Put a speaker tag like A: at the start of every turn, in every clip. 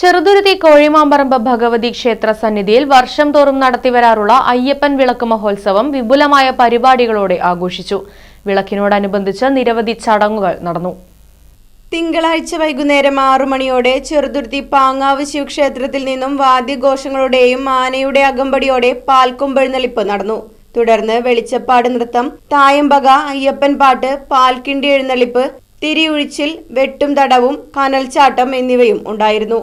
A: ചെറുതുരുത്തി കോഴിമാമ്പറമ്പ് ഭഗവതി ക്ഷേത്ര സന്നിധിയിൽ വർഷം തോറും നടത്തിവരാറുള്ള അയ്യപ്പൻ വിളക്ക് മഹോത്സവം വിപുലമായ പരിപാടികളോടെ ആഘോഷിച്ചു. വിളക്കിനോടനുബന്ധിച്ച് നിരവധി ചടങ്ങുകൾ നടന്നു.
B: തിങ്കളാഴ്ച വൈകുന്നേരം 6 മണിയോടെ ചെറുതുരുത്തി പാങ്ങാവ് ശിവക്ഷേത്രത്തിൽ നിന്നും വാദ്യഘോഷങ്ങളുടെയും ആനയുടെ അകമ്പടിയോടെ പാൽക്കൊമ്പെഴുന്നള്ളിപ്പ് നടന്നു. തുടർന്ന് വെളിച്ചപ്പാട് നൃത്തം, തായമ്പക, അയ്യപ്പൻ പാട്ട്, പാൽക്കിണ്ടി എഴുന്നള്ളിപ്പ്, തിരിയുഴിച്ചിൽ, വെട്ടും തടവും, കനൽച്ചാട്ടം എന്നിവയും ഉണ്ടായിരുന്നു.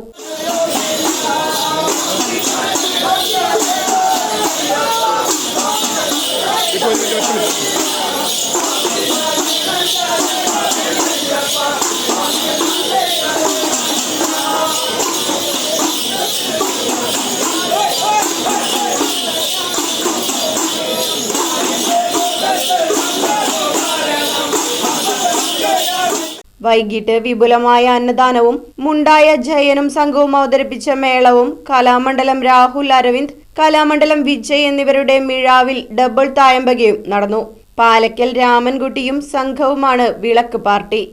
B: വൈകിട്ട് വിപുലമായ അന്നദാനവും മുണ്ടായ ജയനും സംഘവും അവതരിപ്പിച്ച മേളവും കലാമണ്ഡലം രാഹുൽ അരവിന്ദ്, കലാമണ്ഡലം വിജയ് എന്നിവരുടെ മിഴാവിൽ ഡബിൾ തായമ്പകയും നടന്നു. പാലക്കൽ രാമൻകുട്ടിയും സംഘവുമാണ് വിളക്ക് party.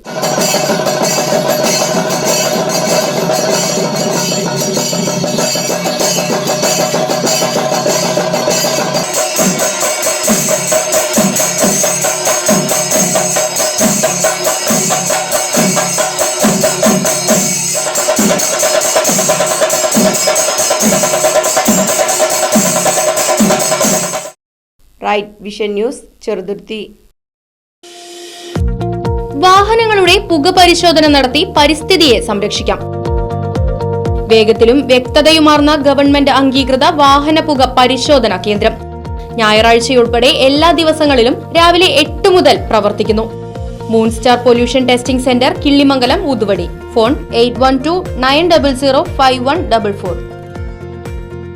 B: Right vision news, Cheruthuruthy.
A: വാഹനങ്ങളുടെ പുക പരിശോധന നടത്തി പരിസ്ഥിതിയെ സംരക്ഷിക്കാം. വേഗത്തിലും വ്യക്തതയുമാർന്ന ഗവൺമെന്റ് അംഗീകൃത വാഹന പുക പരിശോധനാ കേന്ദ്രം ഞായറാഴ്ചയുൾപ്പെടെ എല്ലാ ദിവസങ്ങളിലും രാവിലെ 8 മുതൽ പ്രവർത്തിക്കുന്നു. Moonstar pollution testing centre, Killimangalam, Uthuvadi. Phone 8129005144.